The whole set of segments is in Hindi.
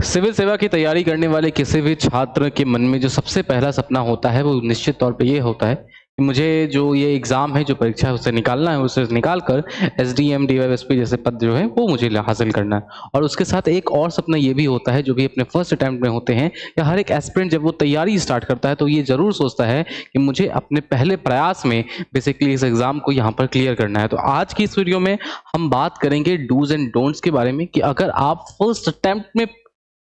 सिविल सेवा की तैयारी करने वाले किसी भी छात्र के मन में जो सबसे पहला सपना होता है वो निश्चित तौर पे ये होता है कि मुझे जो ये एग्ज़ाम है, जो परीक्षा है उसे निकालना है, उसे निकाल कर एसडीएम, डीवाईएसपी जैसे पद जो है वो मुझे हासिल करना है। और उसके साथ एक और सपना ये भी होता है जो भी अपने फर्स्ट अटेम्प्ट में होते हैं या हर एक एस्पिरेंट जब वो तैयारी स्टार्ट करता है तो ये ज़रूर सोचता है कि मुझे अपने पहले प्रयास में बेसिकली इस एग्ज़ाम को यहाँ पर क्लियर करना है। तो आज की इस वीडियो में हम बात करेंगे डूज़ एंड डोंट्स के बारे में कि अगर आप फर्स्ट अटेम्प्ट में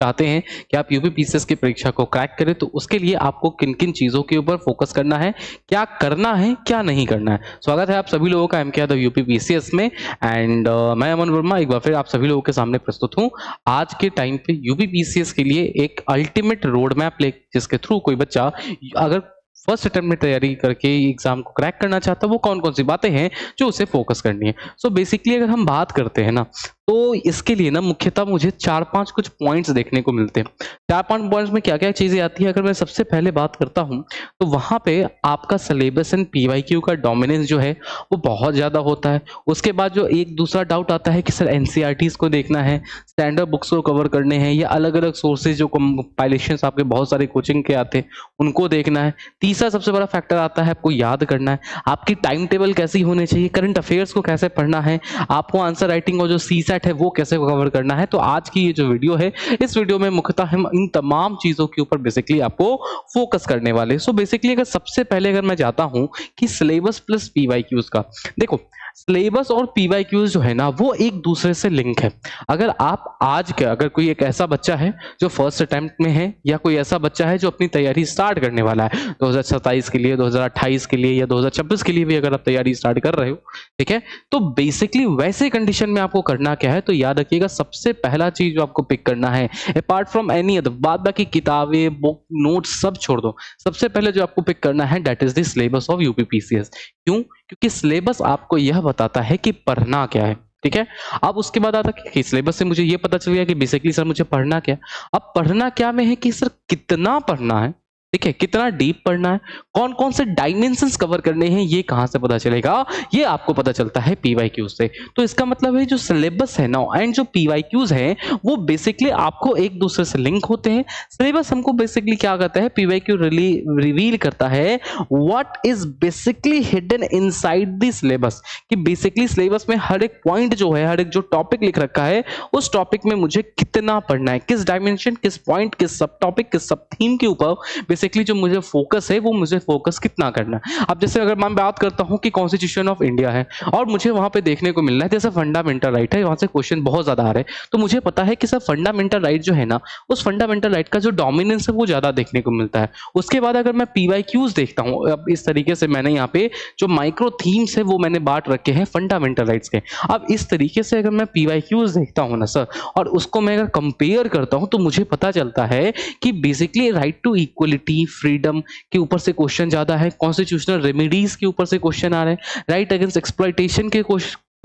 चाहते हैं कि आप यूपीपीसीएस की परीक्षा को क्रैक करें तो उसके लिए आपको किन-किन चीज़ों के ऊपर फोकस करना है, क्या करना है, क्या नहीं करना है। स्वागत है आप सभी लोगों का एमके यादव यूपीपीसीएस में एंड मैं अमन वर्मा एक बार फिर आप सभी लोगों के सामने प्रस्तुत हूँ। आज के टाइम पे यूपीपीसीएस के लिए एक अल्टीमेट रोड मैप जिसके थ्रू कोई बच्चा अगर फर्स्ट अटेम्प्ट में तैयारी करके एग्जाम को क्रैक करना चाहता है वो कौन-कौन सी बातें हैं जो उसे फोकस करनी है। सो बेसिकली अगर हम बात करते हैं ना तो इसके लिए ना मुख्यतः मुझे 4-5 कुछ पॉइंट्स देखने को मिलते हैं। 4-5 पॉइंट्स में क्या-क्या चीज़ें आती है अगर मैं सबसे पहले बात करता हूँ, तो वहाँ पे आपका सिलेबस एंड पीवाईक्यू का डोमिनेंस जो है वो बहुत ज़्यादा होता है। उसके बाद जो एक दूसरा डाउट आता है कि सर एनसीईआरटीज़ को देखना है, स्टैंडर्ड बुक्स को कवर करने हैं या अलग-अलग सोर्सेज़ जो कंपाइलेशंस आपके बहुत सारे कोचिंग के आते हैं, उनको देखना है। तीसरा सबसे बड़ा फैक्टर आता है आपको याद करना है, आपकी टाइम टेबल कैसी होनी चाहिए, करंट अफेयर्स को कैसे पढ़ना है, आपको आंसर राइटिंग और जो सीसैट है वो कैसे कवर करना है। तो आज की ये जो वीडियो है इस वीडियो में मुख्यतः हम इन तमाम चीजों के ऊपर बेसिकली आपको फोकस करने वाले। सो बेसिकली अगर सबसे पहले अगर मैं जाता हूं कि सिलेबस प्लस पीवाईक्यूज का, देखो सिलेबस और पीवाईक्यूज जो है ना वो एक दूसरे से लिंक है। अगर आप आज के अगर कोई एक ऐसा बच्चा है जो फर्स्ट अटेम्प्ट में है या कोई ऐसा बच्चा है जो अपनी तैयारी स्टार्ट करने वाला है 2027 के लिए, 2028 के लिए या 2026 के लिए भी अगर आप तैयारी स्टार्ट कर रहे हो, ठीक है, तो बेसिकली वैसे कंडीशन में आपको करना क्या है, तो याद रखिएगा सबसे पहला चीज जो आपको पिक करना है अपार्ट फ्रॉम एनी अदर, बाद बाकी किताबें बुक नोट्स सब छोड़ दो, सबसे पहले जो आपको पिक करना है that is the syllabus of UPPCS. क्यों? क्योंकि सिलेबस आपको यह बताता है कि पढ़ना क्या है, ठीक है। अब उसके बाद आता है कि सिलेबस से मुझे ये पता चल गया कि बेसिकली सर मुझे पढ़ना क्या है। अब पढ़ना क्या में है कि सर कितना पढ़ना है, ठीक है, कितना डीप पढ़ना है, कौन कौन से डायमेंशंस कवर करने हैं, ये कहां से पता चलेगा, ये आपको पता चलता है पीवाईक्यू से। तो इसका मतलब है जो सिलेबस है ना एंड जो पीवाईक्यूज है वो बेसिकली आपको एक दूसरे से लिंक होते हैं। सिलेबस हमको बेसिकली क्या करता है, पीवाईक्यू रिवील करता है what is basically hidden inside the syllabus, कि बेसिकली सिलेबस में हर एक पॉइंट जो है, हर एक जो टॉपिक लिख रखा है उस टॉपिक में मुझे कितना पढ़ना है, किस डायमेंशन, किस पॉइंट, किस सब टॉपिक, किस सब थीम के ऊपर बेसिकली जो मुझे फोकस है वो मुझे फोकस कितना करना है। अब जैसे अगर मैं बात करता हूं कि कॉन्स्टिट्यूशन ऑफ इंडिया है और मुझे वहां पे देखने को मिलना है जैसे फंडामेंटल राइट है, वहां से क्वेश्चन बहुत ज्यादा आ रहे हैं, तो मुझे पता है कि सर फंडामेंटल राइट जो है ना उस फंडामेंटल राइट का जो डोमिनेंस है वो ज्यादा देखने को मिलता है। उसके बाद अगर मैं पीवाईक्यूज देखता हूं, अब इस तरीके से मैंने यहाँ पे जो माइक्रो थीम्स है वो मैंने बांट रखे हैं फंडामेंटल राइट्स के। अब इस तरीके से अगर मैं पीवाईक्यूज देखता हूं ना सर और उसको मैं अगर कंपेयर करता हूं तो मुझे पता चलता है कि basically right to equality, freedom के ऊपर से क्वेश्चन ज्यादा है, कॉन्स्टिट्यूशनल रेमेडीज के ऊपर से क्वेश्चन आ रहे हैं, राइट अगेंस्ट एक्सप्लॉइटेशन के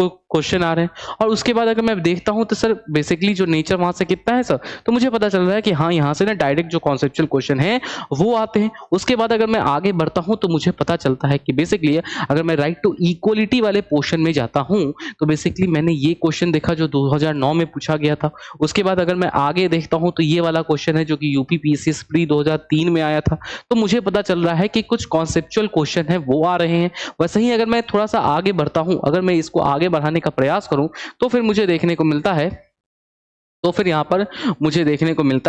क्वेश्चन आ रहे हैं। और उसके बाद अगर मैं देखता हूं तो सर बेसिकली जो नेचर वहां से कितना है सर, तो मुझे पता चल रहा है कि हाँ यहां से ना डायरेक्ट जो कॉन्सेप्चुअल क्वेश्चन है वो आते हैं। उसके बाद अगर मैं आगे बढ़ता हूं तो मुझे पता चलता है कि बेसिकली अगर मैं राइट टू इक्वलिटी वाले पोर्शन में जाता हूं तो बेसिकली मैंने ये क्वेश्चन देखा जो 2009 में पूछा गया था। उसके बाद अगर मैं आगे देखता हूं तो ये वाला क्वेश्चन है जो कि यूपीपीसीएस प्री 2003 में आया था। तो मुझे पता चल रहा है कि कुछ कॉन्सेप्चुअल क्वेश्चन है वो आ रहे हैं। वैसे ही अगर मैं थोड़ा सा आगे बढ़ता हूं, अगर मैं इसको आगे बढ़ाने का प्रयास करूं तो फिर मुझे देखने को मिलता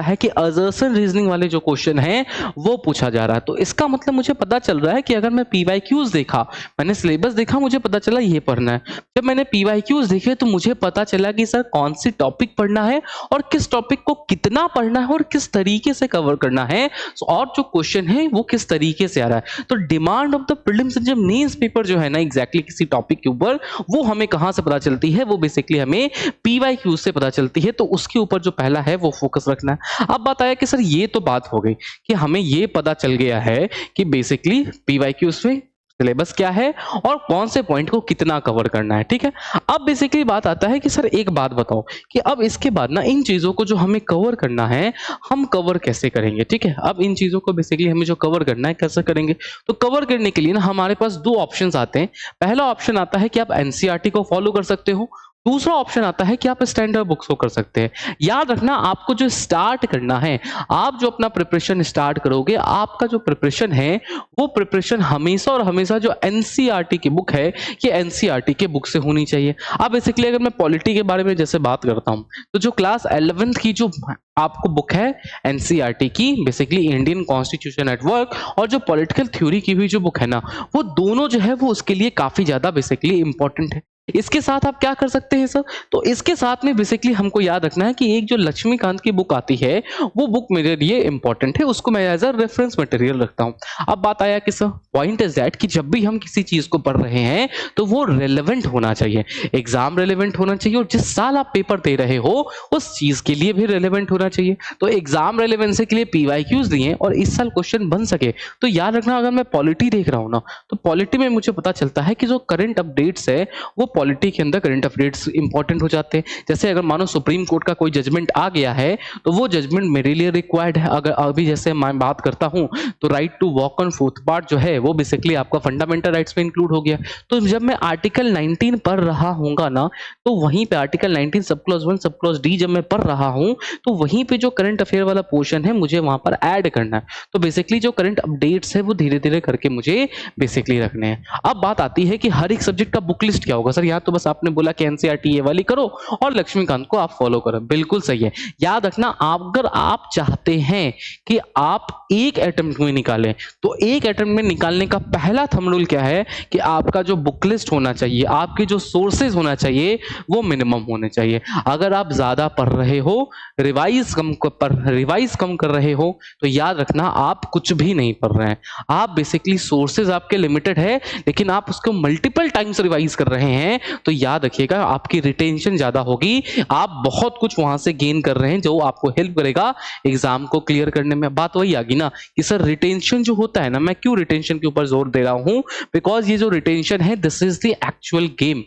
है कि असर्शन रीजनिंग वाले जो क्वेश्चन हैं वो पूछा जा रहा है। तो इसका मतलब मुझे पता चल रहा है कि अगर मैं पीवाईक्यूज देखा, मैंने सिलेबस देखा, मुझे पता चला ये पढ़ना है। जब मैंने पीवाईक्यूज देखे तो मुझे पता चला कि सर कौन सी टॉपिक पढ़ना है और किस टॉपिक को कितना पढ़ना है और किस तरीके से कवर करना है और जो क्वेश्चन है वो किस तरीके से आ रहा है। तो demand of the prelims and जब मेंस पेपर जो है ना एग्जैक्टली किसी टॉपिक के ऊपर, वो हमें कहां से पता चलती है, वो बेसिकली हमें पीवाईक्यूज से पता चलती है। तो उसके ऊपर जो पहला है वो फोकस रखना है। अब बात आया कि सर ये तो बात हो गई कि हमें ये पता चल गया है कि बेसिकली पीवाईक्यूज में सिलेबस क्या है और कौन से पॉइंट को कितना कवर करना है, ठीक है। अब बेसिकली बात आता है कि सर एक बात बताओ कि अब इसके बाद ना इन चीजों को जो हमें कवर करना है हम कवर कैसे करेंगे, ठीक है। अब इन चीजों को बेसिकली हमें जो कवर करना है कैसे करेंगे, तो कवर करने के लिए ना हमारे पास दो ऑप्शंस आते हैं। पहला ऑप्शन आता है कि आप एनसीईआरटी को फॉलो कर सकते हो, दूसरा ऑप्शन आता है कि आप स्टैंडर्ड बुक्स को कर सकते हैं। याद रखना, आपको जो स्टार्ट करना है, आप जो अपना प्रिपरेशन स्टार्ट करोगे, आपका जो प्रिपरेशन है वो प्रिपरेशन हमेशा और हमेशा जो एनसीईआरटी की बुक है, ये एनसीईआरटी के बुक से होनी चाहिए। अब बेसिकली अगर मैं पॉलिटी के बारे में जैसे बात करता हूँ, तो जो क्लास 11th की जो आपको बुक है एनसीईआरटी की, basically Indian constitution at work, और जो पॉलिटिकल थ्योरी की भी जो बुक है ना, वो दोनों जो है वो उसके लिए काफी ज्यादा बेसिकली इंपॉर्टेंट है। इसके साथ आप क्या कर सकते हैं सर, तो इसके साथ में बेसिकली हमको याद रखना है कि एक जो लक्ष्मीकांत की बुक आती है, वो बुक मेरे लिए इंपॉर्टेंट है, उसको मैं एज अ रेफरेंस मटेरियल रखता हूं। अब बात आया कि सर पॉइंट इज दैट कि जब भी हम किसी चीज को पढ़ रहे हैं तो वो रेलेवेंट होना चाहिए, एग्जाम रेलेवेंट होना चाहिए, और जिस साल आप पेपर दे रहे हो उस चीज के लिए भी रेलेवेंट होना चाहिए। तो एग्जाम रेलेवेंसी के लिए पीवाईक्यूज दिए और इस साल क्वेश्चन बन सके, तो याद रखना अगर मैं पॉलिटी देख रहा हूं ना, तो पॉलिटी में मुझे पता चलता है कि जो करंट अपडेट्स है वो पॉलिटी के अंदर करंट अपडेट्स इंपॉर्टेंट हो जाते हैं। जैसे अगर मानो सुप्रीम कोर्ट का कोई जजमेंट आ गया है, तो वो जजमेंट मेरे लिए रिक्वायर्ड है। अगर अभी जैसे मैं बात करता हूं, तो right to walk on footpath जो है वो बेसिकली आपका फंडामेंटल राइट्स में इंक्लूड हो गया। तो जब मैं आर्टिकल 19 पढ़ रहा हूंगा ना, तो वहीं पे article 19 sub clause 1 sub clause D जब मैं पढ़ रहा हूं, तो वहीं पे जो करंट अफेयर वाला पोर्शन है मुझे वहां पर ऐड करना है। तो बेसिकली जो करंट अपडेट्स है वो धीरे धीरे करके मुझे बेसिकली रखने हैं। अब बात आती है कि हर एक सब्जेक्ट का बुक लिस्ट क्या होगा सर। यहाँ तो बस आपने बोला कि एनसीईआरटी ये वाली करो और लक्ष्मीकांत को आप फॉलो करो, बिल्कुल सही है। याद रखना, अगर आप चाहते हैं कि आप एक अटेम्प्ट में निकालें, तो एक अटेम्प्ट में निकालने का पहला थंब रूल क्या है कि आपका जो बुक लिस्ट होना चाहिए, आपके जो सोर्सेज होना चाहिए वो मिनिमम होने चाहिए। अगर आप ज्यादा पढ़ रहे हो, रिवाइज कम कर रहे हो, तो याद रखना आप कुछ भी नहीं पढ़ रहे हैं। आप बेसिकली सोर्सेज आपके लिमिटेड है, लेकिन आप उसको मल्टीपल टाइम्स रिवाइज कर रहे हैं, तो याद रखिएगा आपकी रिटेंशन ज्यादा होगी, आप बहुत कुछ वहां से गेन कर रहे हैं जो आपको हेल्प करेगा एग्जाम को क्लियर करने में। बात वही आ गई ना कि सर रिटेंशन जो होता है ना, मैं क्यों रिटेंशन के ऊपर जोर दे रहा हूं, बिकॉज ये जो रिटेंशन है this is the actual game.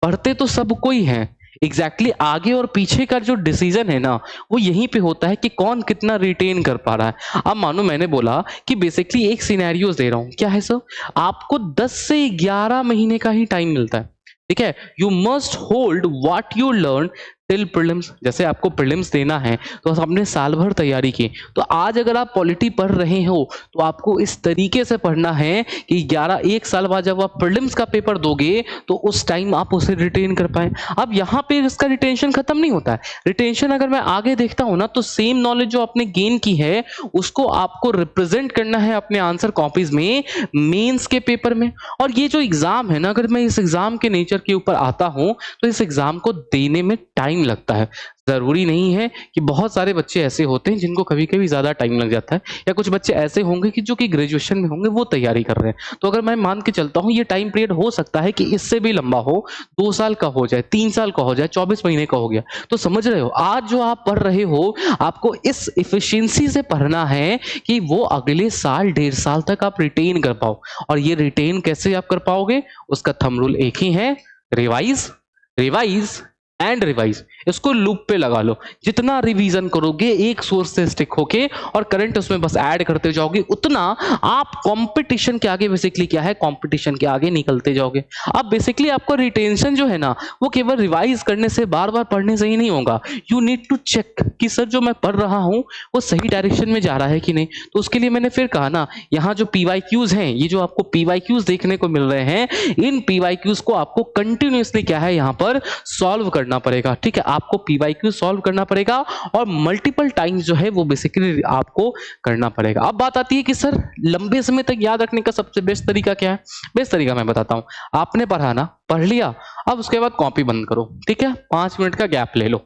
पढ़ते तो सब कोई है, एग्जैक्टली आगे और पीछे का जो डिसीजन है ना, वो यहीं पे होता है कि कौन कितना रिटेन कर पा रहा है। अब मानो मैंने बोला कि बेसिकली एक सिनेरियोस दे रहा हूं, क्या है सर, आपको 10 से 11 महीने का ही टाइम मिलता है, ठीक है। You must hold what you learn till prelims. जैसे आपको प्रीलिम्स देना है तो आपने साल भर तैयारी की, तो आज अगर आप पॉलिटी पढ़ रहे हो तो आपको इस तरीके से पढ़ना है कि 1 साल बाद जब आप प्रीलिम्स का पेपर दोगे तो उस टाइम आप उसे रिटेन कर पाए। अब यहाँ पे इसका रिटेंशन खत्म नहीं होता है। रिटेंशन अगर मैं आगे देखता हूं ना, तो सेम नॉलेज जो आपने गेन की है उसको आपको रिप्रेजेंट करना है अपने आंसर कॉपीज में मेंस के पेपर में। और ये जो एग्जाम है ना, अगर मैं इस एग्जाम के नेचर के ऊपर आता हूं, तो इस एग्जाम को देने में टाइम लगता है। जरूरी नहीं है कि बहुत सारे बच्चे ऐसे होते हैं जिनको कभी कभी ज्यादा टाइम लग जाता है, या कुछ बच्चे ऐसे होंगे कि जो कि ग्रेजुएशन में होंगे वो तैयारी कर रहे हैं। तो अगर मैं मान के चलता हूं ये टाइम पीरियड हो सकता है कि इससे भी लंबा हो, 2 साल का हो जाए, 3 साल का हो जाए, 24 महीने का हो गया। तो समझ रहे हो, आज जो आप पढ़ रहे हो आपको इस इफिशियंसी से पढ़ना है कि वो अगले साल 1.5 साल तक आप रिटेन कर पाओ। और ये रिटेन कैसे आप कर पाओगे, उसका थंब रूल एक ही है, रिवाइज रिवाइज एंड रिवाइज। इसको लूप पे लगा लो, जितना रिवीजन करोगे एक सोर्स से स्टिक होके और करंट उसमें बस ऐड करते जाओगे, उतना आप कंपटीशन के आगे बेसिकली क्या है, कंपटीशन के आगे निकलते जाओगे। अब बेसिकली आपका रिटेंशन जो है ना, वो केवल रिवाइज करने से, बार बार पढ़ने से ही नहीं होगा। यू नीड टू चेक कि सर जो मैं पढ़ रहा हूं वो सही डायरेक्शन में जा रहा है कि नहीं। तो उसके लिए मैंने फिर कहा ना, यहाँ जो पीवाईक्यूज हैं, ये जो आपको पीवाईक्यूज देखने को मिल रहे हैं, इन पीवाईक्यूज को आपको कंटिन्यूअसली क्या है यहाँ पर सॉल्व करना पड़ेगा, ठीक है। आपको पीवाईक्यू सॉल्व करना पड़ेगा और मल्टीपल टाइम्स जो है वो बेसिकली आपको करना पड़ेगा। अब बात आती है कि सर लंबे समय तक याद रखने का सबसे बेस्ट तरीका क्या है। बेस्ट तरीका मैं बताता हूं, आपने पढ़ा ना, पढ़ लिया, अब उसके बाद कॉपी बंद करो, ठीक है। 5 मिनट का गैप ले लो,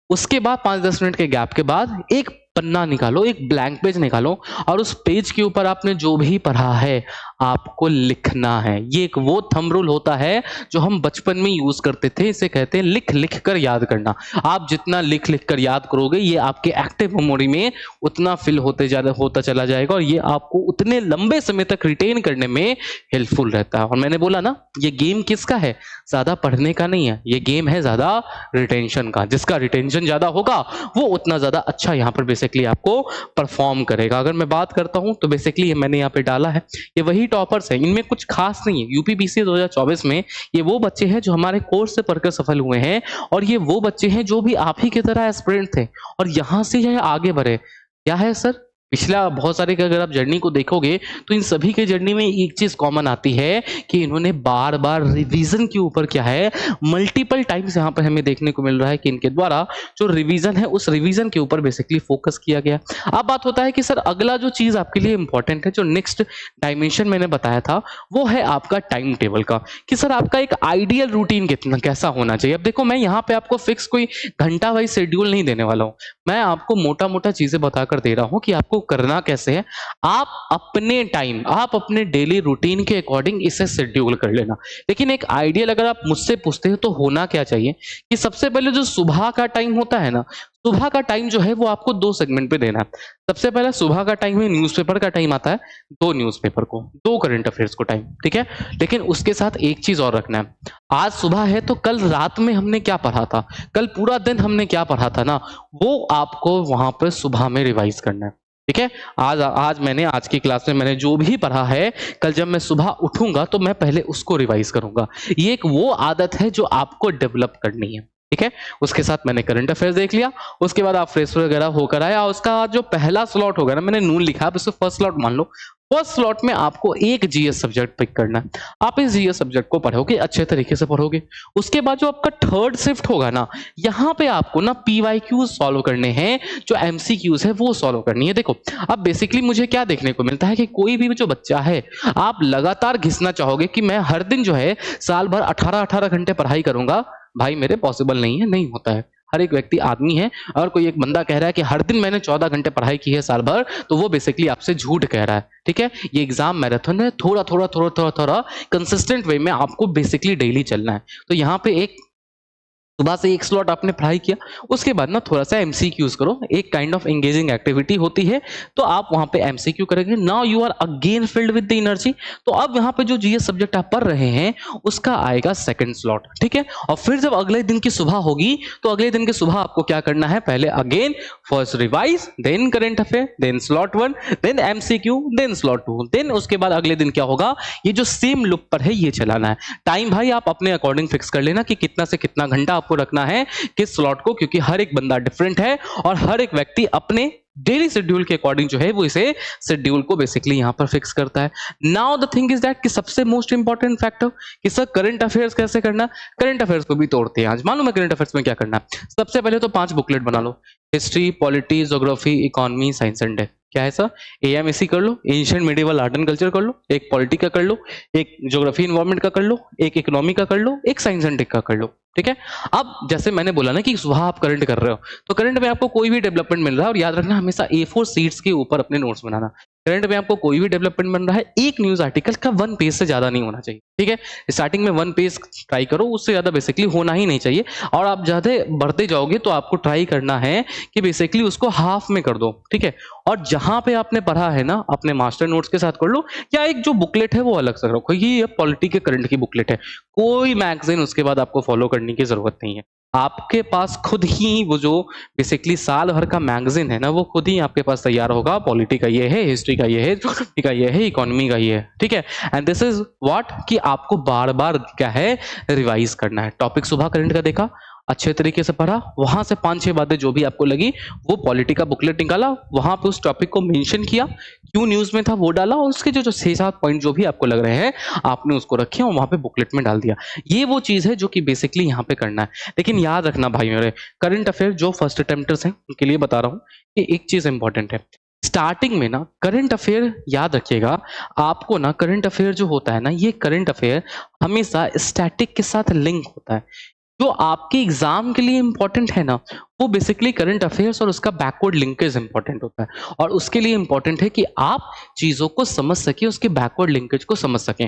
उसके बाद 5-10 मिनट के गैप के बाद एक पन्ना निकालो, एक ब्लैंक पेज निकालो, और उस पेज के ऊपर आपने जो भी पढ़ा है आपको लिखना है। ये एक वो थंब रूल होता है जो हम बचपन में यूज करते थे, इसे कहते हैं लिख लिख कर याद करना। आप जितना लिख लिख कर याद करोगे, ये आपके एक्टिव मेमोरी में उतना फिल होता चला जाएगा, और ये आपको उतने लंबे समय तक रिटेन करने में हेल्पफुल रहता है। और मैंने बोला ना, ये गेम किसका है, ज्यादा पढ़ने का नहीं है, ये गेम है ज्यादा रिटेंशन का। जिसका रिटेंशन ज्यादा होगा वो उतना ज्यादा अच्छा यहाँ पर बेसिकली आपको परफॉर्म करेगा। अगर मैं बात करता हूं तो बेसिकली मैंने यहाँ पे डाला है, ये वही ही टॉपर्स हैं, इनमें कुछ खास नहीं है। यूपीपीसीएस 2024 में ये वो बच्चे हैं जो हमारे कोर्स से पढ़कर सफल हुए हैं, और ये वो बच्चे हैं जो भी आप ही की तरह एस्पिरेंट थे और यहाँ से यह आगे बढ़े। क्या है सर? पिछला बहुत सारे की अगर आप जर्नी को देखोगे तो इन सभी के जर्नी में एक चीज कॉमन आती है कि इन्होंने बार बार रिवीजन के ऊपर क्या है, मल्टीपल टाइम्स यहाँ पर हमें देखने को मिल रहा है कि इनके द्वारा जो रिवीजन है उस रिवीजन के ऊपर बेसिकली फोकस किया गया। अब बात होता है कि सर अगला जो चीज आपके लिए इंपॉर्टेंट है, जो नेक्स्ट डायमेंशन मैंने बताया था, वो है आपका टाइम टेबल का, कि सर आपका एक आइडियल रूटीन कितना कैसा होना चाहिए। अब देखो मैं यहाँ पे आपको फिक्स कोई घंटा वाइज शेड्यूल नहीं देने वाला हूँ, मैं आपको मोटा मोटा चीजें बताकर दे रहा हूँ कि आपको करना कैसे है। आप अपने टाइम, आप अपने डेली रूटीन के अकॉर्डिंग इसे शेड्यूल कर लेना। लेकिन एक आइडियल अगर आप मुझसे पूछते हो तो होना क्या चाहिए कि सबसे पहले जो सुबह का टाइम होता है ना, सुबह का टाइम जो है वो आपको 2 सेगमेंट पे देना है। सबसे पहले सुबह का टाइम है, न्यूज़पेपर का टाइम आता है, 2 न्यूज़पेपर को, 2 करंट अफेयर्स को टाइम, ठीक है। लेकिन उसके साथ एक चीज और रखना है, आज सुबह है तो कल रात में हमने क्या पढ़ा था, कल पूरा दिन हमने क्या पढ़ा था ना, वो आपको वहां पर सुबह में रिवाइज करना है, ठीक है। आज मैंने आज की क्लास में मैंने जो भी पढ़ा है, कल जब मैं सुबह उठूंगा तो मैं पहले उसको रिवाइज करूंगा। ये एक वो आदत है जो आपको डेवलप करनी है, ठीक है। उसके साथ मैंने करंट अफेयर्स देख लिया, उसके बाद आप फ्रेश वगैरह होकर आया, उसका जो पहला स्लॉट होगा ना, मैंने नून लिखा, आप इसे फर्स्ट स्लॉट मान लो। फर्स्ट स्लॉट में आपको एक जीएस सब्जेक्ट पिक करना है। आप इस जीएस सब्जेक्ट को पढ़ोगे, अच्छे तरीके से पढ़ोगे। उसके बाद जो आपका थर्ड शिफ्ट होगा ना, यहाँ पे आपको ना पीवाईक्यूज सॉल्व करने हैं, जो एमसीक्यूज है वो सॉल्व करनी है। देखो अब बेसिकली मुझे क्या देखने को मिलता है कि कोई भी जो बच्चा है, आप लगातार घिसना चाहोगे कि मैं हर दिन जो है साल भर 18-18 घंटे पढ़ाई करूंगा, भाई मेरे पॉसिबल नहीं है, नहीं होता है। हर एक व्यक्ति आदमी है, और कोई एक बंदा कह रहा है कि हर दिन मैंने 14 घंटे पढ़ाई की है साल भर, तो वो बेसिकली आपसे झूठ कह रहा है, ठीक है। ये एग्जाम मैराथन है, थोड़ा थोड़ा थोड़ा थोड़ा थोड़ा कंसिस्टेंट वे में आपको बेसिकली डेली चलना है। तो यहाँ पे एक सुबह से एक स्लॉट आपने पढ़ाई किया, उसके बाद ना थोड़ा सा एमसीक्यूज करो, एक काइंड ऑफ एंगेजिंग एक्टिविटी होती है, तो आप वहां पे एमसीक्यू करेंगे। Now you are again filled with the energy. तो अब यहाँ पे जो जीएस सब्जेक्ट आप पढ़ रहे हैं उसका आएगा सेकंड स्लॉट, ठीक है। और फिर जब अगले दिन की सुबह होगी तो अगले दिन की सुबह आपको क्या करना है, पहले again first revise, then current affair, then slot 1, then MCQ, then slot 2, then उसके बाद अगले दिन क्या होगा, ये जो सेम लुक पर है ये चलाना है। टाइम भाई आप अपने अकॉर्डिंग फिक्स कर लेना कि कितना से कितना घंटा आपको रखना है किस स्लॉट को, क्योंकि हर एक बंदा डिफरेंट है और हर एक व्यक्ति अपने डेली शेड्यूल के अकॉर्डिंग जो है वो इसे शेड्यूल को बेसिकली यहां पर फिक्स करता है। Now the thing is that कि सबसे मोस्ट इंपॉर्टेंट फैक्टर कि सर करंट अफेयर्स कैसे करना, करंट अफेयर्स को भी तोड़ते हैं आज। मालूम है करंट अफेयर्स में क्या करना है, सबसे पहले तो 5 बुकलेट बना लो, history, polity, geography, economy, science and tech. क्या है सर, एएमएससी कर लो, ancient medieval art and culture कर लो, एक पॉलिटी का कर लो, एक ज्योग्राफी एनवायरनमेंट का कर लो, एक इकोनॉमी का कर लो, एक साइंस एंड टेक का कर लो, ठीक है। अब जैसे मैंने बोला ना कि सुबह आप करंट कर रहे हो, तो करंट में आपको कोई भी डेवलपमेंट मिल रहा है, और याद रखना हमेशा A4 शीट्स के ऊपर अपने नोट्स बनाना। करंट में आपको कोई भी डेवलपमेंट बन रहा है, एक न्यूज आर्टिकल का 1 पेज से ज्यादा नहीं होना चाहिए, ठीक है। स्टार्टिंग में 1 पेज ट्राई करो, उससे ज्यादा बेसिकली होना ही नहीं चाहिए। और आप ज्यादा बढ़ते जाओगे तो आपको ट्राई करना है कि बेसिकली उसको हाफ में कर दो, ठीक है। और जहां पे आपने पढ़ा है ना, अपने मास्टर नोट्स के साथ कर लो, या एक जो बुकलेट है वो अलग से रखो, ये पॉलिटी के करंट की बुकलेट है, कोई मैगजीन उसके बाद आपको फॉलो करने की जरूरत नहीं है। आपके पास खुद ही वो जो बेसिकली साल भर का मैगजीन है ना, वो खुद ही आपके पास तैयार होगा। पॉलिटी का ये है, हिस्ट्री का ये है, ज्योग्राफी का ये है, इकोनॉमी का ये है, ठीक है। एंड दिस इज व्हाट कि आपको बार बार क्या है, रिवाइज करना है। टॉपिक सुबह करंट का देखा, अच्छे तरीके से पढ़ा, वहां से 5-6 बातें जो भी आपको लगी वो पॉलिटी का बुकलेट निकाला, वहां पे उस टॉपिक को मेंशन किया, क्यों न्यूज में था वो डाला, और उसके जो 6-7 पॉइंट जो भी आपको लग रहे हैं आपने उसको रखे और वहां पे बुकलेट में डाल दिया। ये वो चीज है जो कि बेसिकली यहाँ पे करना है। लेकिन याद रखना भाई मेरे, करंट अफेयर जो फर्स्ट अटेम्प्टर्स हैं उनके लिए बता रहा हूँ कि एक चीज इंपॉर्टेंट है, स्टार्टिंग में ना करंट अफेयर याद रखिएगा, आपको ना करंट अफेयर जो होता है ना, ये करंट अफेयर हमेशा स्टैटिक के साथ लिंक होता है। जो आपके एग्जाम के लिए इंपॉर्टेंट है ना, वो बेसिकली करंट अफेयर्स और उसका बैकवर्ड लिंकेज इंपॉर्टेंट होता है। और उसके लिए इंपॉर्टेंट है कि आप चीजों को समझ सके, उसके बैकवर्ड लिंकेज को समझ सकें।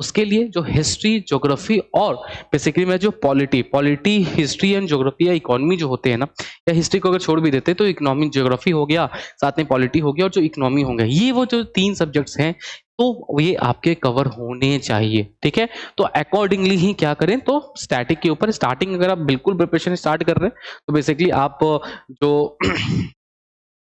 उसके लिए जो हिस्ट्री, ज्योग्राफी और बेसिकली मैं जो पॉलिटी, हिस्ट्री एंड ज्योग्राफी या इकोनॉमी जो होते हैं ना, या हिस्ट्री को अगर छोड़ भी देते तो इकोनॉमिक, ज्योग्राफी हो गया, साथ में पॉलिटी हो गया, और जो इकोनॉमी हो गया, ये वो जो 3 सब्जेक्ट्स हैं, तो ये आपके कवर होने चाहिए, ठीक है। तो अकॉर्डिंगली ही क्या करें, तो स्टैटिक के ऊपर स्टार्टिंग अगर आप बिल्कुल प्रिपरेशन स्टार्ट कर रहे हैं तो बेसिकली आप जो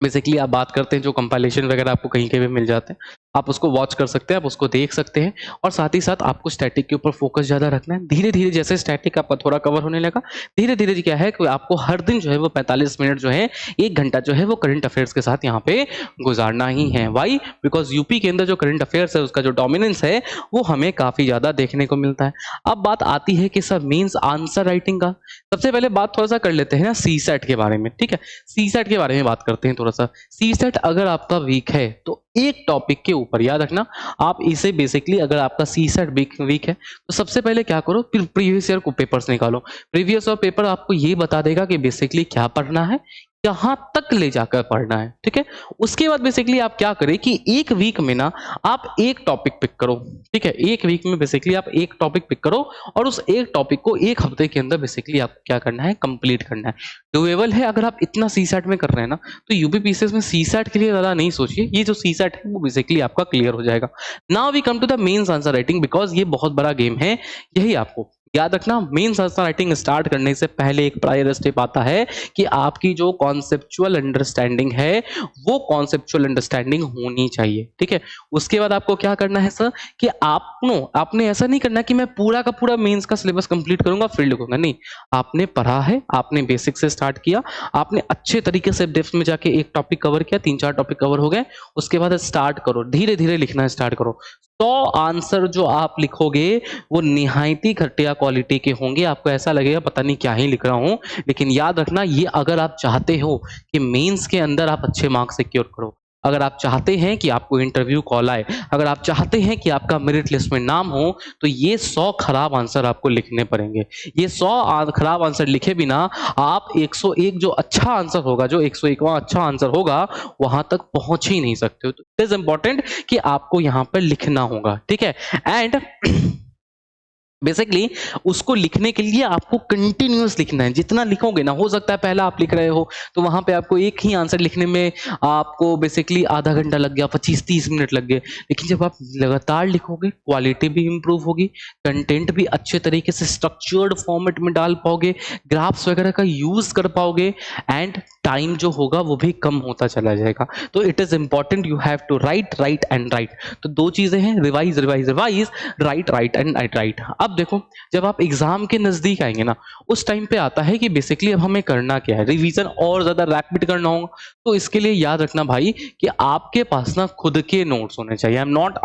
बेसिकली आप बात करते हैं जो कंपाइलेशन वगैरह आपको कहीं के भी मिल जाते हैं, आप उसको वॉच कर सकते हैं, आप उसको देख सकते हैं और साथ ही साथ आपको स्टैटिक के ऊपर फोकस ज़्यादा रखना है। धीरे-धीरे जैसे स्टैटिक आपका थोड़ा कवर होने लगा, धीरे-धीरे क्या है कि आपको हर दिन जो है वो 45 मिनट जो है, 1 घंटा जो है वो करंट अफेयर्स के साथ यहाँ पे गुज़ारना ही है। व्हाई? बिकॉज़ यूपी के अंदर जो करंट अफेयर्स है, उसका जो डोमिनेंस है, वो हमें काफ़ी ज़्यादा देखने को मिलता है। अब बात आती है कि सर मेंस आंसर राइटिंग का। सबसे पहले बात थोड़ा-सा कर लेते हैं ना सीसैट के बारे में, ठीक है? सीसैट के बारे में बात करते हैं थोड़ा-सा। सीसैट अगर आपका वीक है, तो एक टॉपिक के ऊपर याद रखना, आप इसे बेसिकली अगर आपका सीसैट वीक है, तो सबसे पहले क्या करो, फिर प्रीवियस ईयर को पेपर्स निकालो। प्रीवियस ईयर पेपर आपको ये बता देगा कि बेसिकली क्या पढ़ना है, कहाँ तक ले जाकर पढ़ना है, ठीक है? उसके बाद बेसिकली आप क्या करें कि एक वीक में ना आप एक टॉपिक पिक करो, ठीक है? एक वीक में बेसिकली आप एक टॉपिक पिक करो और उस एक टॉपिक को एक हफ्ते के अंदर बेसिकली आपको क्या करना है, कंप्लीट करना है। डूएबल है अगर आप इतना सीसैट में कर रहे हैं ना, तो यूपीपीसीएस में सीसैट के लिए ज़्यादा नहीं सोचिए, ये जो सीसैट है वो बेसिकली आपका क्लियर हो जाएगा। Now we come to the mains answer writing because ये बहुत बड़ा गेम है, यही आपको याद रखना। मेंस आंसर राइटिंग स्टार्ट करने से पहले एक प्रायर स्टेप आता है कि आपकी जो कॉन्सेप्चुअल अंडरस्टैंडिंग है, वो कॉन्सेप्चुअल अंडरस्टैंडिंग होनी चाहिए, ठीक है? उसके बाद आपको क्या करना है सर कि आपने ऐसा नहीं करना कि मैं पूरा का पूरा मेंस का सिलेबस कंप्लीट करूंगा फिर लिखूंगा, नहीं। आपने पढ़ा है, आपने बेसिक से स्टार्ट किया, आपने अच्छे तरीके से डेप्थ में जाके एक टॉपिक कवर किया, 3-4 टॉपिक कवर हो गए, उसके बाद स्टार्ट करो, धीरे-धीरे लिखना स्टार्ट करो। 100 आंसर जो आप लिखोगे वो निहायती घटिया क्वालिटी के होंगे, आपको ऐसा लगेगा पता नहीं क्या ही लिख रहा हूं, लेकिन याद रखना ये अगर आप चाहते हो कि मेंस के अंदर आप अच्छे मार्क्स सिक्योर करो, अगर आप चाहते हैं कि आपको इंटरव्यू कॉल आए, अगर आप चाहते हैं कि आपका मेरिट लिस्ट में नाम हो, तो ये 100 खराब आंसर आपको लिखने पड़ेंगे। ये 100 खराब आंसर लिखे बिना आप 101 जो अच्छा आंसर होगा, जो 101वां अच्छा आंसर होगा, वहां तक पहुंच ही नहीं सकते हो। तो इट इज इंपॉर्टेंट कि आपको यहां पर लिखना होगा, ठीक है? एंड बेसिकली उसको लिखने के लिए आपको कंटिन्यूअस लिखना है, जितना लिखोगे ना, हो सकता है पहला आप लिख रहे हो तो वहां पे आपको एक ही आंसर लिखने में आपको बेसिकली आधा घंटा लग गया, 25-30 मिनट लग गए, लेकिन जब आप लगातार लिखोगे क्वालिटी भी इंप्रूव होगी, कंटेंट भी अच्छे तरीके से स्ट्रक्चर्ड फॉर्मेट में डाल पाओगे, ग्राफ्स वगैरह का यूज कर पाओगे एंड टाइम जो होगा वो भी कम होता चला जाएगा। तो it is important, you have to write and write. तो दो चीजें हैं, revise revise revise, write and write. अब देखो जब आप एग्जाम के नजदीक आएंगे ना, उस टाइम पे आता है कि बेसिकली अब हमें करना क्या है, रिवीजन और ज्यादा रैपिड करना होगा। तो इसके लिए याद रखना भाई कि आपके पास ना खुद के नोट्स होने चाहिए। I am not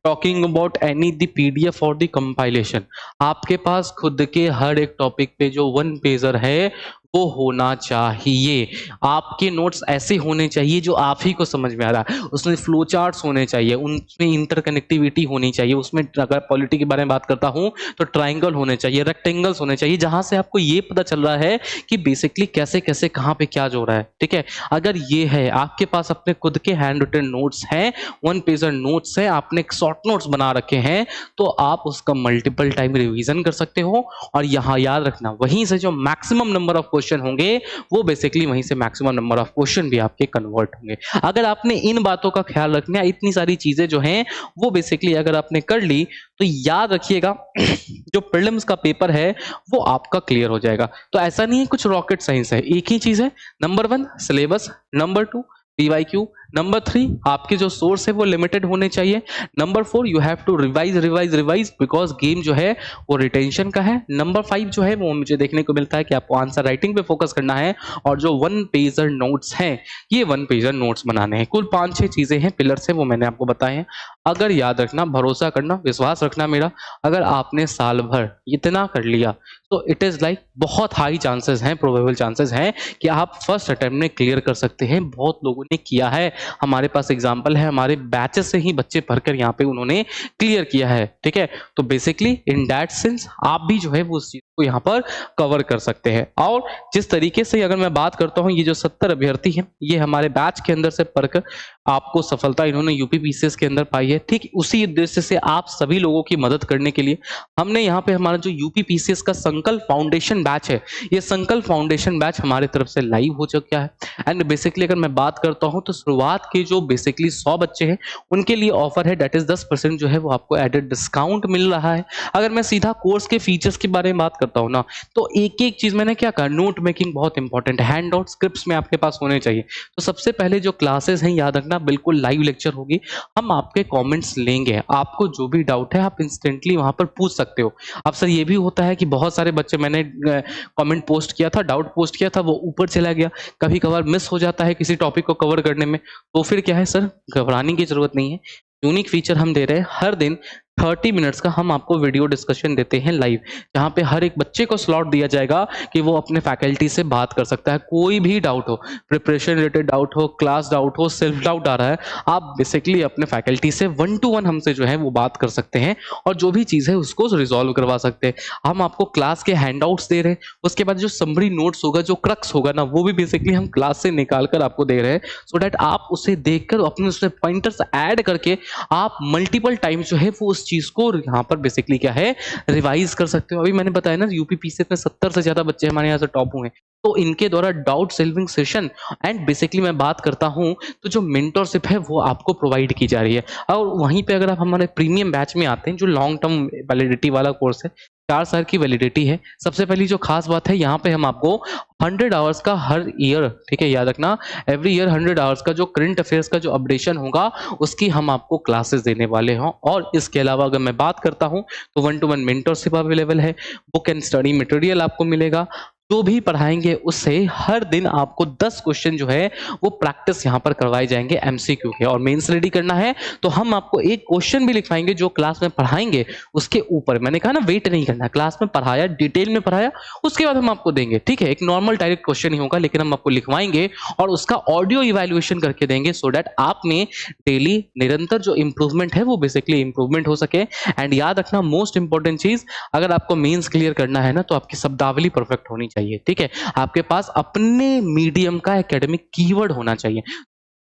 talking about any the PDF और द कंपाइलेशन। आपके पास खुद के हर एक टॉपिक पे जो 1 पेजर है वो होना चाहिए। आपके नोट्स ऐसे होने चाहिए जो आप ही को समझ में आ रहा है, उसमें फ्लो चार्ट्स होने चाहिए, उनमें इंटरकनेक्टिविटी होनी चाहिए, उसमें अगर पॉलिटी के बारे में बात करता हूं तो ट्राइंगल होने चाहिए, रेक्टेंगल्स होने चाहिए, जहां से आपको ये पता चल रहा है कि बेसिकली कैसे कैसे कहां पे क्या जो रहा है, ठीक है? अगर ये है आपके पास अपने खुद के हैंड रिटन नोट्स हैं, 1 पेजर नोट्स है, आपने शॉर्ट नोट्स बना रखे हैं, तो आप उसका मल्टीपल टाइम रिवीजन कर सकते हो। और यहां याद रखना वहीं से जो मैक्सिमम नंबर ऑफ क्वेश्चन होंगे वो बेसिकली वहीं से मैक्सिमम नंबर ऑफ क्वेश्चन भी आपके कन्वर्ट होंगे। अगर आपने इन बातों का ख्याल रखना, इतनी सारी चीजें जो हैं वो बेसिकली अगर आपने कर ली, तो याद रखिएगा जो प्रीलिम्स का पेपर है वो आपका क्लियर हो जाएगा। तो ऐसा नहीं है कुछ रॉकेट साइंस है, एक ही चीज है, number 1 syllabus, number 2 PYQ, number 3 आपके जो सोर्स है वो लिमिटेड होने चाहिए, number 4 you have to revise because game जो है वो रिटेंशन का है, नंबर 5 जो है वो मुझे देखने को मिलता है कि आपको आंसर राइटिंग पे फोकस करना है, और जो 1 पेजर नोट्स हैं ये 1 पेजर नोट्स बनाने हैं। कुल 5-6 चीजें हैं, पिलर्स हैं, वो मैंने आपको बताए हैं। अगर याद रखना, भरोसा करना, विश्वास रखना मेरा, अगर आपने साल भर इतना कर लिया तो इट इज लाइक बहुत हाई चांसेस हैं, प्रोबेबल चांसेस हैं कि आप फर्स्ट अटेम्प्ट में क्लियर कर सकते हैं। बहुत लोगों ने किया है, हमारे पास एग्जांपल है, हमारे बैचेस से ही बच्चे पढ़कर यहाँ पे उन्होंने क्लियर किया है, ठीक है? तो बेसिकली इन दैट सेंस आप भी जो है वो उस चीज को यहाँ पर कवर कर सकते हैं। और जिस तरीके से अगर मैं बात करता हूँ, ये जो 70 अभ्यर्थी हैं ये हमारे बैच के अंदर से पढ़कर आपको सफलता इन्होंने यूपीपीसीएस के अंदर पाई है, ठीक उसी उद्देश्य से आप सभी लोगों की मदद करने के लिए हमने यहाँ पे हमारा जो यूपीपीसीएस का संकल्प फाउंडेशन बैच है, ये संकल्प फाउंडेशन बैच हमारे तरफ से लाइव हो चुका है। एंड बेसिकली अगर मैं बात करता हूँ तो शुरुआत के जो बेसिकली 100 बच्चे हैं उनके लिए ऑफर है, डेट इज 10% जो है वो आपको एडेड डिस्काउंट मिल रहा है। अगर मैं सीधा कोर्स के फीचर्स के बारे में बात करता करता हूँ ना, तो एक-एक चीज़ मैंने क्या कहा, नोट मेकिंग बहुत इंपॉर्टेंट है, हैंड आउट स्क्रिप्ट्स में आपके पास होने चाहिए। तो सबसे पहले जो क्लासेस हैं याद रखना बिल्कुल लाइव लेक्चर होगी, हम आपके कमेंट्स लेंगे, आपको जो भी डाउट है आप इंस्टेंटली वहाँ पर पूछ सकते हो। अक्सर ये भी होता है कि बहुत सारे बच्चे, मैंने कमेंट पोस्ट किया था, डाउट पोस्ट किया था, वो ऊपर चला गया, कभी-कभार मिस हो जाता है किसी टॉपिक को कवर करने में, तो फिर क्या है सर, घबराने की ज़रूरत नहीं है। यूनिक फीचर हम दे रहे हैं, हर दिन 30 मिनट्स का हम आपको वीडियो डिस्कशन देते हैं लाइव, जहाँ पे हर एक बच्चे को स्लॉट दिया जाएगा कि वो अपने फैकल्टी से बात कर सकता है। कोई भी डाउट हो, प्रिपरेशन रिलेटेड डाउट हो, क्लास डाउट हो, सेल्फ डाउट आ रहा है, आप बेसिकली अपने फैकल्टी से 1 टू 1 हमसे जो है वो बात कर सकते हैं और जो भी चीज़ है उसको रिज़ॉल्व करवा सकते हैं। हम आपको क्लास के हैंडआउट्स दे रहे हैं, उसके बाद जो समरी नोट्स होगा, जो क्रक्स होगा ना, वो भी बेसिकली हम क्लास से निकाल कर आपको दे रहे हैं, सो दैट आप उसे देखकर अपने उसमें पॉइंटर्स ऐड करके आप मल्टीपल टाइम जो है वो उस चीज़ को यहाँ पर बेसिकली क्या है, रिवाइज कर सकते हो। अभी मैंने बताया ना, यूपीपीसीएस में 70 से ज़्यादा बच्चे हमारे यहाँ से टॉप हुए हैं, तो इनके द्वारा doubt solving session and basically मैं बात करता हूँ तो जो मेंटरशिप है वो आपको प्रोवाइड की जा रही है। और वहीं पे अगर आप हमारे प्रीमियम बैच में आते हैं, जो लॉन्ग टर्म वैलिडिटी वाला कोर्स है, 4 साल की वैलिडिटी है। सबसे पहली जो खास बात है, यहाँ पे हम आपको 100 आवर्स का हर ईयर, ठीक है, याद रखना, एवरी ईयर 100 आवर्स का जो करंट अफेयर्स का जो अपडेशन होगा उसकी हम आपको क्लासेस देने वाले हैं। और इसके अलावा अगर मैं बात करता हूँ तो 1 टू 1 मेंटरशिप अवेलेबल है, बुक एंड स्टडी मटेरियल आपको मिलेगा, जो भी पढ़ाएंगे उससे हर दिन आपको 10 क्वेश्चन जो है वो प्रैक्टिस यहाँ पर करवाए जाएंगे एमसीक्यू के। और मेंस रेडी करना है तो हम आपको एक क्वेश्चन भी लिखवाएंगे जो क्लास में पढ़ाएंगे उसके ऊपर। मैंने कहा ना, वेट नहीं करना, क्लास में पढ़ाया, डिटेल में पढ़ाया, उसके बाद हम आपको देंगे, ठीक है। एक नॉर्मल डायरेक्ट क्वेश्चन ही होगा, लेकिन हम आपको लिखवाएंगे और उसका ऑडियो इवैल्यूएशन करके देंगे, सो दैट आप में डेली निरंतर जो इंप्रूवमेंट है वो बेसिकली इंप्रूवमेंट हो सके। एंड याद रखना, मोस्ट इंपॉर्टेंट चीज, अगर आपको मेंस क्लियर करना है ना, तो आपकी शब्दावली परफेक्ट होनी चाहिए, ठीक है। आपके पास अपने मीडियम का एकेडमिक कीवर्ड होना चाहिए।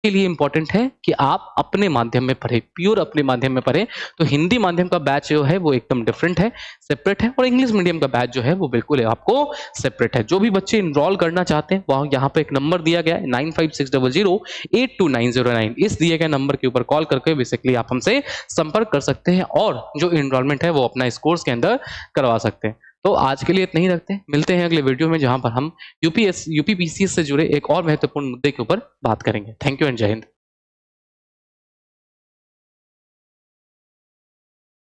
के लिए इंपॉर्टेंट है कि आप अपने माध्यम में पढ़े, प्योर अपने माध्यम में पढ़े। तो हिंदी माध्यम का बैच जो है वो एकदम डिफरेंट है, सेपरेट है, और इंग्लिश मीडियम का बैच जो है वो बिल्कुल आपको सेपरेट है। जो भी बच्चे इनरोल करना चाहते हैं, वहां यहाँ पे एक नंबर दिया गया है 9560082909, इस दिए गए नंबर के ऊपर कॉल करके बेसिकली आप हमसे संपर्क कर सकते हैं और जो इनरोलमेंट है वो अपना इस कोर्स के अंदर करवा सकते हैं। तो आज के लिए इतना ही रखते हैं, मिलते हैं अगले वीडियो में, जहां पर हम यूपीपीसीएस से जुड़े एक और महत्वपूर्ण मुद्दे के ऊपर बात करेंगे। थैंक यू एंड जय हिंद।